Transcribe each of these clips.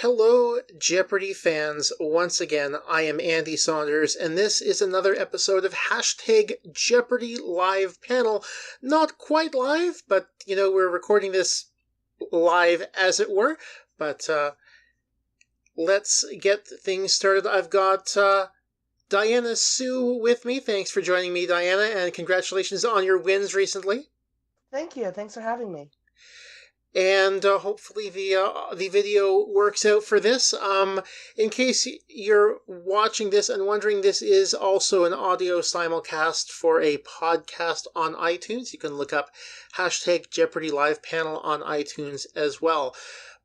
Hello, Jeopardy fans. Once again, I am Andy Saunders, and this is another episode of #JeopardyLivePanel. Not quite live, but, we're recording this live, as it were. But let's get things started. I've got Diana Hsu with me. Thanks for joining me, Diana, and congratulations on your wins recently. Thank you. Thanks for having me. And hopefully the video works out for this. In case you're watching this and wondering, this is also an audio simulcast for a podcast on iTunes. You can look up #JeopardyLivePanel on iTunes as well.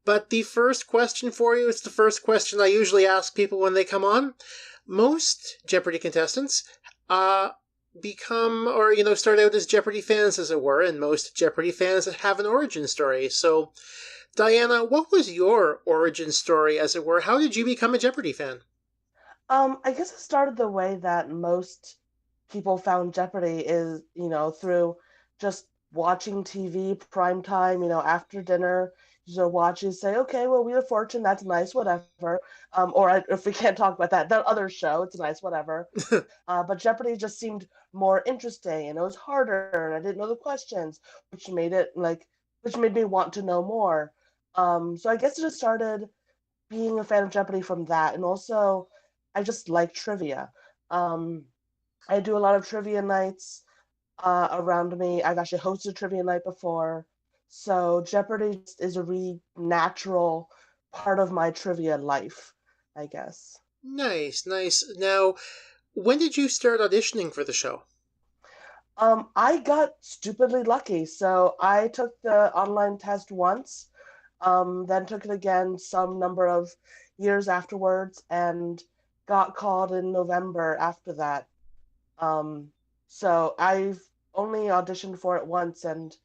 But the first question for you, it's the first question I usually ask people when they come on. Most Jeopardy contestants start out as Jeopardy fans, as it were, and most Jeopardy fans have an origin story. So, Diana, what was your origin story, as it were? How did you become a Jeopardy fan? I guess it started the way that most people found Jeopardy is, through just watching TV prime time, after dinner. You watch and say, okay, well, Wheel of Fortune, that's nice, whatever. If we can't talk about that other show, it's nice, whatever. But Jeopardy just seemed more interesting, and it was harder, and I didn't know the questions, which made me want to know more. So I guess it just started being a fan of Jeopardy from that, and also I just like trivia. I do a lot of trivia nights around me. I've actually hosted a trivia night before. So Jeopardy is a really natural part of my trivia life, I guess. Nice. Now, when did you start auditioning for the show? I got stupidly lucky. So I took the online test once, then took it again some number of years afterwards, and got called in November after that. So I've only auditioned for it once, and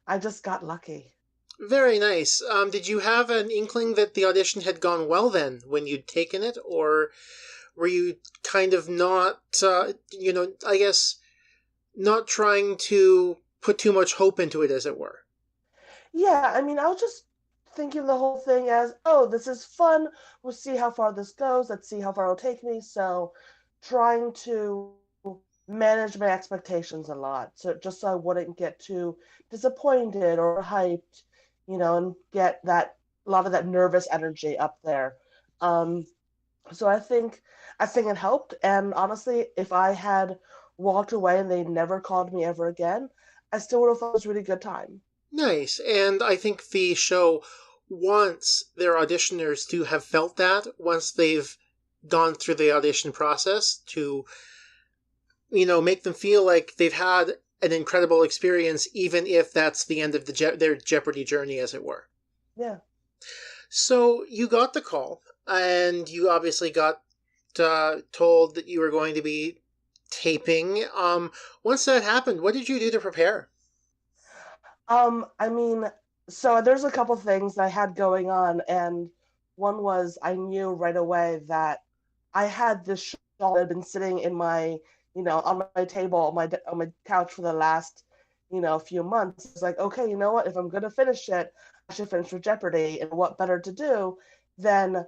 I just got lucky. Very nice. Did you have an inkling that the audition had gone well then, when you'd taken it, or were you kind of not, I guess, not trying to put too much hope into it, as it were? Yeah, I mean, I was just thinking the whole thing as, oh, this is fun. We'll see how far this goes. Let's see how far it'll take me. So trying to manage my expectations a lot. So I wouldn't get too disappointed or hyped, and get a lot of that nervous energy up there. Um, so I think it helped. And honestly, if I had walked away and they never called me ever again, I still would have thought it was a really good time. Nice. And I think the show wants their auditioners to have felt that once they've gone through the audition process, to, make them feel like they've had an incredible experience, even if that's the end of their Jeopardy journey, as it were. Yeah. So you got the call, and you obviously got told that you were going to be taping. Once that happened, what did you do to prepare? I mean, so there's a couple things I had going on, and one was I knew right away that I had this shawl that had been sitting in my, on my table, on my couch for the last, few months. It's like, okay, you know what? If I'm gonna finish it, I should finish with Jeopardy, and what better to do than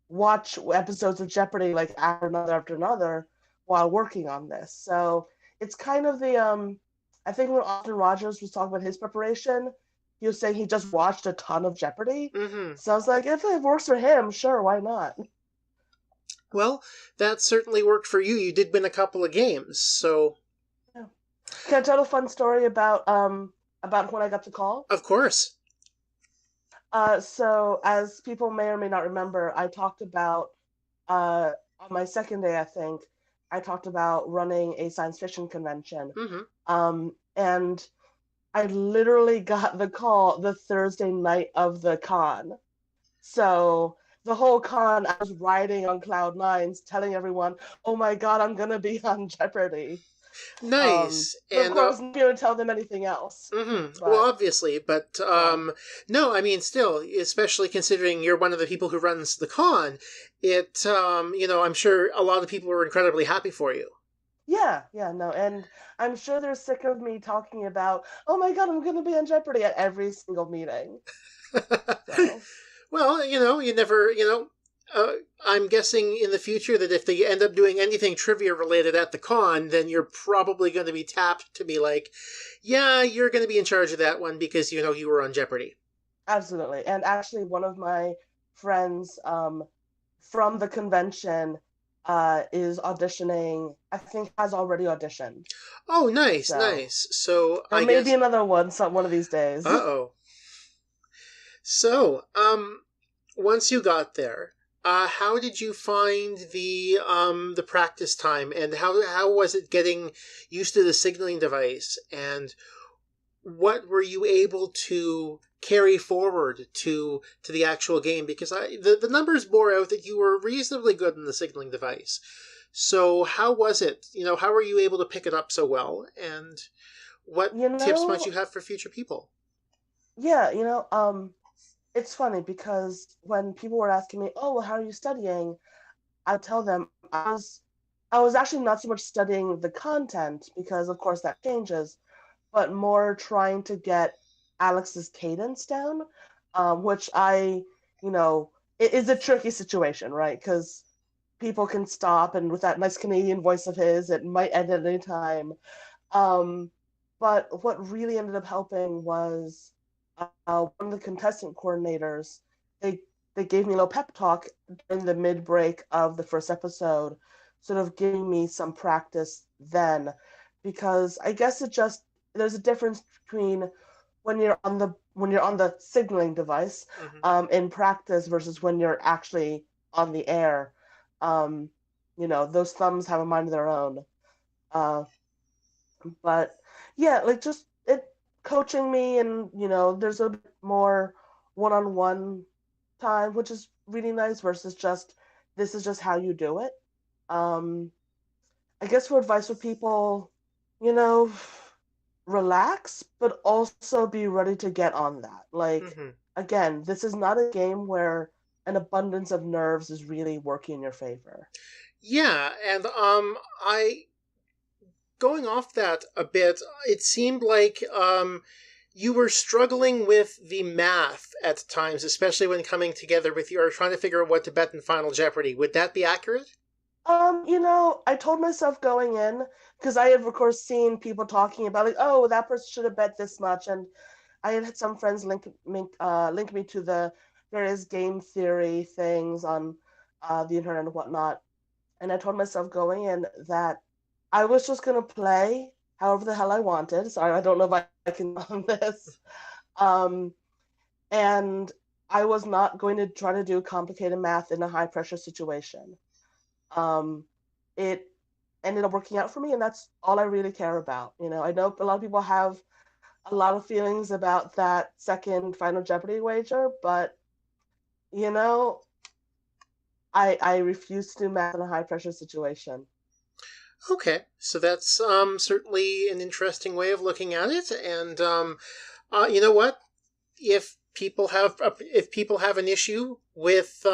watch episodes of Jeopardy like after another while working on this. So it's kind of the I think when Austin Rogers was talking about his preparation, he was saying he just watched a ton of Jeopardy. Mm-hmm. So I was like, if it works for him, sure, why not? Well, that certainly worked for you. You did win a couple of games, so... Yeah. Can I tell a fun story about when I got the call? Of course. So as people may or may not remember, I talked about on my second day, I think, I talked about running a science fiction convention. Mm-hmm. And I literally got the call the Thursday night of the con. So the whole con, I was riding on cloud nines, telling everyone, "Oh my God, I'm gonna be on Jeopardy." Nice. But of And course, I'm not gonna tell them anything else. mm-hmm. Well, But obviously, but yeah, no, I mean, still, especially considering you're one of the people who runs the con, I'm sure a lot of people were incredibly happy for you. yeah, no, and I'm sure they're sick of me talking about, "Oh my God, I'm gonna be on Jeopardy" at every single meeting. So Well, you never, I'm guessing in the future that if they end up doing anything trivia related at the con, then you're probably going to be tapped to be like, yeah, you're going to be in charge of that one because you were on Jeopardy. Absolutely. And actually, one of my friends from the convention is auditioning. I think has already auditioned. Oh, nice, So nice. So there I may be guess, another one one of these days. uh-oh. So, once you got there, how did you find the practice time, and how was it getting used to the signaling device, and what were you able to carry forward to the actual game? Because the numbers bore out that you were reasonably good in the signaling device. So how was it? How were you able to pick it up so well, and what You tips might you know, have for future people? yeah, it's funny because when people were asking me, "Oh, well, how are you studying?" I tell them I was actually not so much studying the content because of course that changes, but more trying to get Alex's cadence down, which it is a tricky situation, right? Because people can stop, and with that nice Canadian voice of his, it might end at any time. Um, but what really ended up helping was one of the contestant coordinators. They they gave me a little pep talk during the mid break of the first episode, sort of giving me some practice then, because I guess there's a difference between when you're on the signaling device Mm-hmm. in practice versus when you're actually on the air. Um, those thumbs have a mind of their own. Uh, but yeah, like just it coaching me, and there's a bit more one-on-one time, which is really nice versus just this is just how you do it. Um, I guess for advice for people, you know, relax, but also be ready to get on that. Like, Mm-hmm. again, this is not a game where an abundance of nerves is really working in your favor. Yeah, and I going off that a bit, it seemed like you were struggling with the math at times, especially when coming together with you or trying to figure out what to bet in Final Jeopardy. Would that be accurate? I told myself going in because I had, of course, seen people talking about like, oh, that person should have bet this much, and I had some friends link me to the various game theory things on the internet and whatnot, and I told myself going in that I was just gonna play however the hell I wanted. Sorry, I don't know if I can on this, um, and I was not going to try to do complicated math in a high pressure situation. Um, it ended up working out for me, and that's all I really care about. I know a lot of people have a lot of feelings about that second Final Jeopardy wager, but you know, I refuse to do math in a high pressure situation. Okay, so that's certainly an interesting way of looking at it. And you know what? If people have an issue with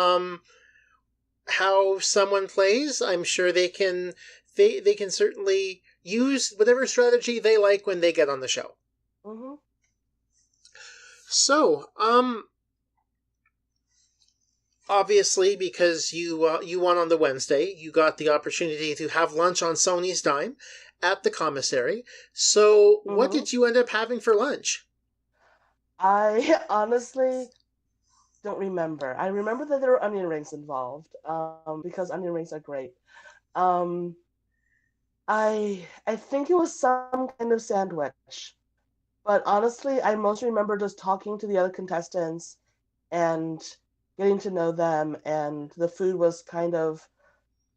how someone plays, I'm sure they can certainly use whatever strategy they like when they get on the show. Hmm. So, obviously, because you won on the Wednesday, you got the opportunity to have lunch on Sony's dime at the commissary. So, what Hmm. did you end up having for lunch? I honestly don't remember. I remember that there were onion rings involved, because onion rings are great. Um, I think it was some kind of sandwich, but honestly, I most remember just talking to the other contestants and getting to know them, and the food was kind of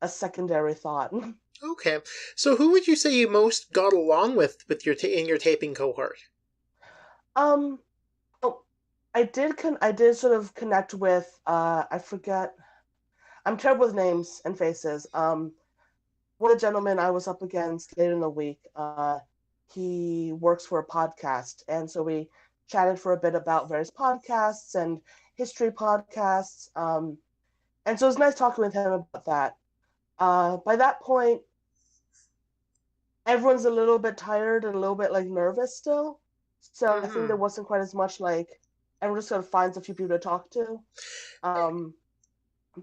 a secondary thought. Okay, so who would you say you most got along with in your taping cohort? um, oh, I did sort of connect with I forget. I'm terrible with names and faces. One of the gentlemen I was up against later in the week, he works for a podcast, and so we chatted for a bit about various podcasts and history podcasts. And so it was nice talking with him about that. By that point, everyone's a little bit tired and a little bit like nervous still. So I think there Mm-hmm. wasn't quite as much like and just sort of finds a few people to talk to.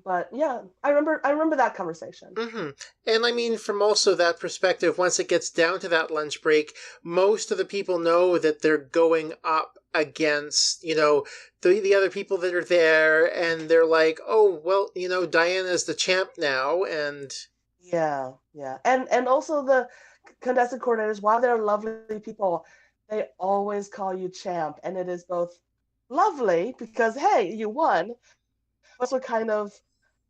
But yeah, I remember that conversation. Mm-hmm. And I mean, from also that perspective, once it gets down to that lunch break, most of the people know that they're going up against, the other people that are there, and they're like, oh, well, Diana's the champ now, and... Yeah, yeah. And also the contestant coordinators, while they're lovely people, they always call you champ, and it is both lovely because hey, you won, but also kind of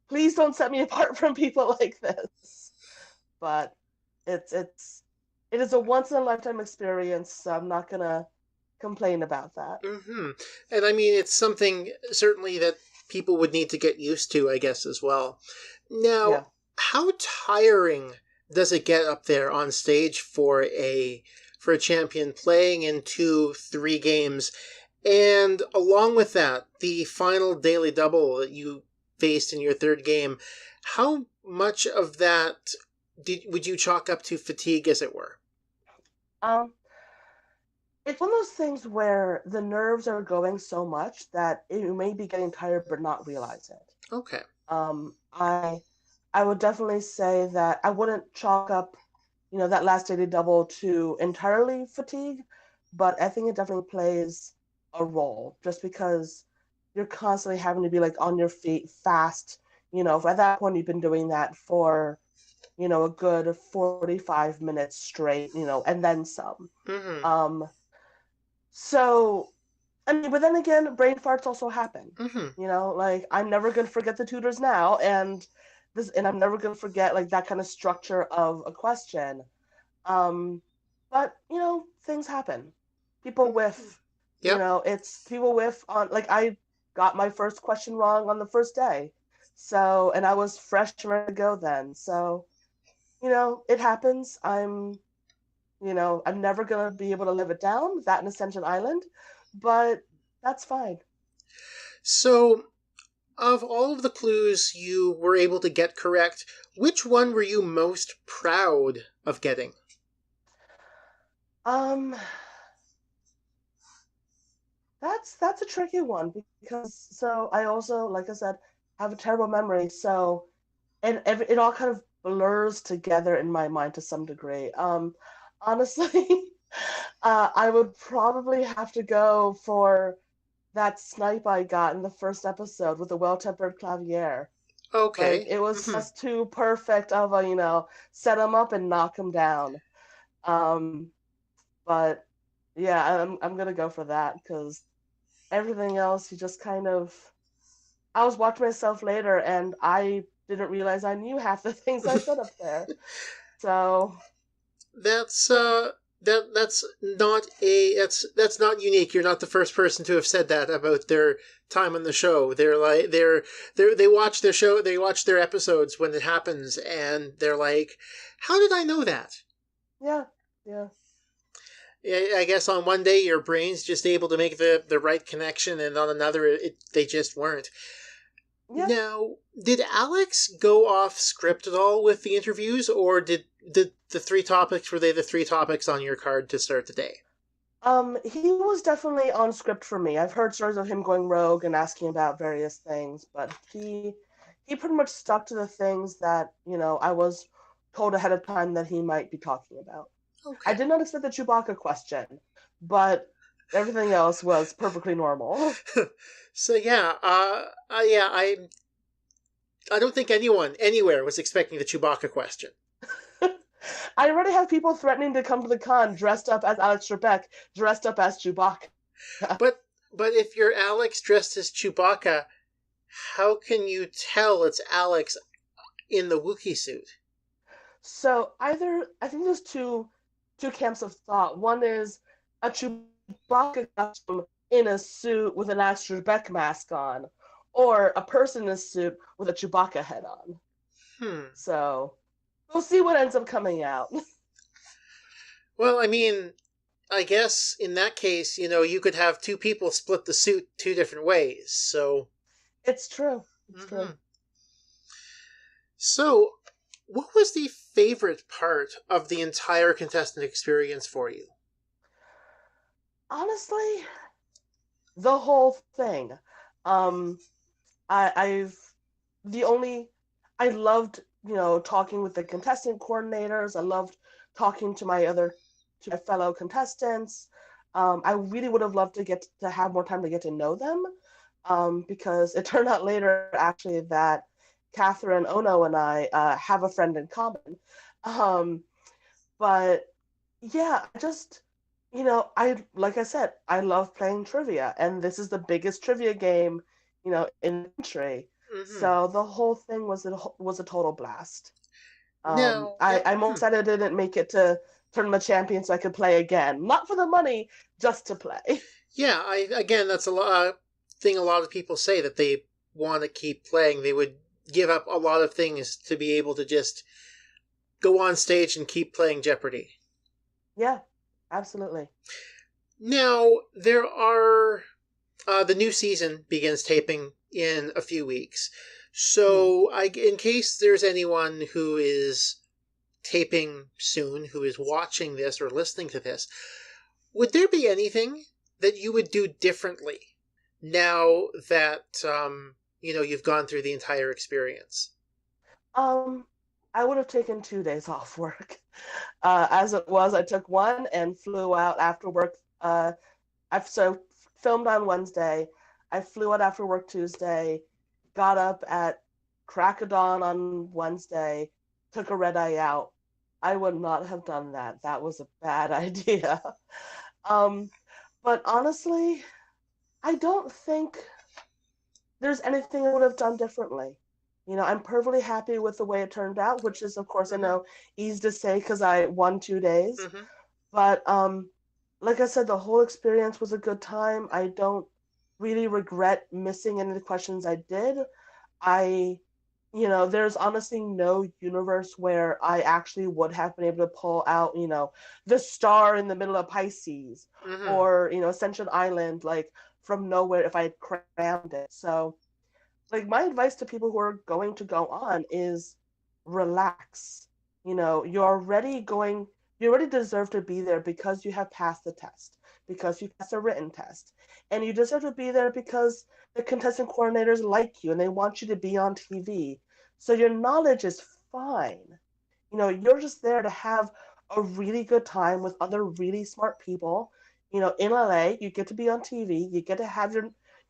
please don't set me apart from people like this. But it is a once in a lifetime experience, so I'm not gonna complain about that. Mm-hmm. And I mean, it's something certainly that people would need to get used to, I guess, as well. Now, Yeah. how tiring does it get up there on stage for a champion playing in 2-3 games? And along with that, the final daily double that you faced in your third game, how much of that would you chalk up to fatigue, as it were? Um, it's one of those things where the nerves are going so much that you may be getting tired but not realize it. Okay. I would definitely say that I wouldn't chalk up, that last daily double to entirely fatigue, but I think it definitely plays a role just because you're constantly having to be like on your feet fast. At that point you've been doing that for, a good 45 minutes straight, and then some. Mm-hmm. Um, so I mean, but then again, brain farts also happen. Mm-hmm. Like I'm never gonna forget the tutors now, and I'm never gonna forget like that kind of structure of a question. Um, but things happen. People whiff. Yep. It's people whiff on. Like I got my first question wrong on the first day, so and I was fresh and ready to go then. So it happens. I'm never gonna be able to live it down. That in Ascension Island, but that's fine. So, of all of the clues you were able to get correct, which one were you most proud of getting? Um, that's a tricky one because so I also, like I said, have a terrible memory. So and it all kind of blurs together in my mind to some degree. Honestly, I would probably have to go for that snipe I got in the first episode with the well-tempered clavier. Like Okay. it was Mm-hmm. just too perfect of a, set him up and knock him down. Um, but yeah, I'm gonna go for that because everything else, you just kind of. I was watching myself later, and I didn't realize I knew half the things I said up there. So That's that's not unique. You're not the first person to have said that about their time on the show. They watch their show, they watch their episodes when it happens, and they're like, "How did I know that?" yeah, yeah, I guess on one day your brain's just able to make the right connection, and on another they just weren't. yeah. Now, did Alex go off script at all with the interviews, or did the three topics, were they the three topics on your card to start the day? He was definitely on script for me. I've heard stories of him going rogue and asking about various things, but he pretty much stuck to the things that I was told ahead of time that he might be talking about. I Okay. did not expect the Chewbacca question, but everything else was perfectly normal. So yeah, yeah, I don't think anyone anywhere was expecting the Chewbacca question. I already have people threatening to come to the con dressed up as Alex Trebek, dressed up as Chewbacca. But if you're Alex dressed as Chewbacca, how can you tell it's Alex in the Wookiee suit? So either I think there's two camps of thought. One is a Chewbacca costume in a suit with an Alex Trebek mask on, or a person in a suit with a Chewbacca head on. Hmm. So we'll see what ends up coming out. Well, I mean, I guess in that case, you could have two people split the suit two different ways. So. It's true. It's Mm-hmm. true. So, what was the favorite part of the entire contestant experience for you? Honestly, the whole thing. Um, I've the only I loved, talking with the contestant coordinators. I loved talking to my fellow contestants. I really would have loved to get to have more time to get to know them, because it turned out later actually that Catherine Ono and I have a friend in common. Um, but yeah, I like I said, I love playing trivia, and this is the biggest trivia game, in the country. Mm-hmm. So the whole thing was a total blast. Now, I'm most sad I didn't make it to Tournament Champion so I could play again, not for the money, just to play. yeah, again, that's a thing a lot of people say that they want to keep playing. They would give up a lot of things to be able to just go on stage and keep playing Jeopardy. Yeah, absolutely. Now, there are the new season begins taping in a few weeks. Hmm. So, in case there's anyone who is taping soon, who is watching this or listening to this, would there be anything that you would do differently now that you've gone through the entire experience? Um, I would have taken 2 days off work. As it was, I took one and flew out after work. I've so filmed on Wednesday. I flew out after work Tuesday, got up at crack of dawn on Wednesday, took a red eye out. I would not have done that. That was a bad idea. Um, but honestly, I don't think there's anything I would have done differently. I'm perfectly happy with the way it turned out, which is, of course, I Mm-hmm. know easy to say because I won 2 days. Mm-hmm. But like I said, the whole experience was a good time. I don't really regret missing any of the questions I did. I, there's honestly no universe where I actually would have been able to pull out, the star in the middle of Pisces Mm-hmm. or, Ascension Island, like from nowhere if I had crammed it. So, like, my advice to people who are going to go on is relax. You already deserve to be there because you have passed the test, because you passed a written test. And you deserve to be there because the contestant coordinators like you and they want you to be on TV. So your knowledge is fine. You're just there to have a really good time with other really smart people. In LA, you get to be on TV, you get to have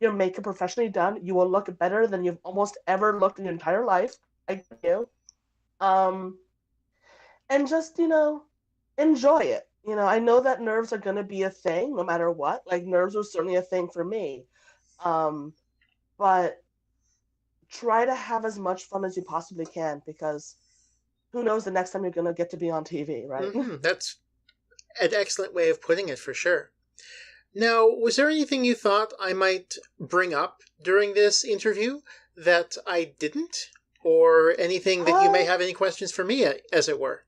your makeup professionally done. You will look better than you've almost ever looked in your entire life. I get you. Um, and just, enjoy it. I know that nerves are going to be a thing no matter what. Like, nerves are certainly a thing for me. Um, but try to have as much fun as you possibly can because who knows the next time you're going to get to be on TV, right? Mm-hmm. That's an excellent way of putting it for sure. Now, was there anything you thought I might bring up during this interview that I didn't? Or anything that you may uh, have any questions for me, as it were?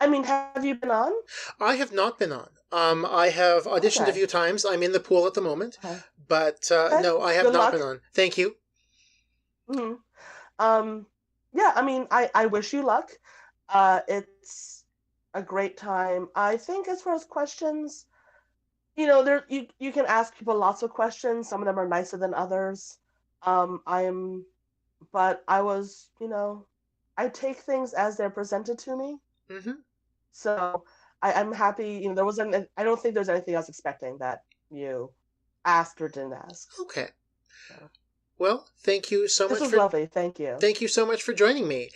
I mean, have you been on? I have not been on. I have auditioned a Okay. few times. I'm in the pool at the moment. Okay. But Okay. no, I have Good not been luck. on. Thank you. Hmm. Yeah, I mean, I wish you luck. It's a great time. I think as far as questions, you can ask people lots of questions. Some of them are nicer than others. I'm but I was, I take things as they're presented to me. Hmm. So I'm happy, there wasn't I don't think there's anything I was expecting that you asked or didn't ask. Okay. So Well, this was lovely. Thank you. thank you so much for joining me.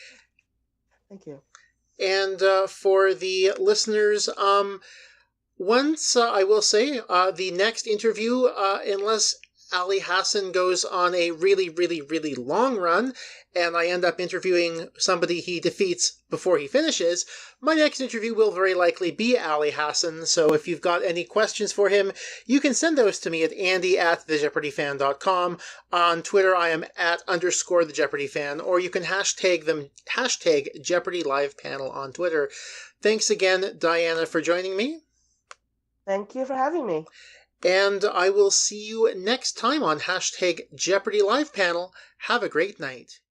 Thank you. And for the listeners, once I will say the next interview, unless Ali Hassan goes on a really, really, really long run, and I end up interviewing somebody he defeats before he finishes, my next interview will very likely be Ali Hassan. So if you've got any questions for him, you can send those to me at andy@thejeopardyfan.com. On Twitter, I am @_thejeopardyfan, or you can hashtag them #JeopardyLivePanel on Twitter. Thanks again, Diana, for joining me. Thank you for having me. And I will see you next time on #JeopardyLivePanel. Have a great night.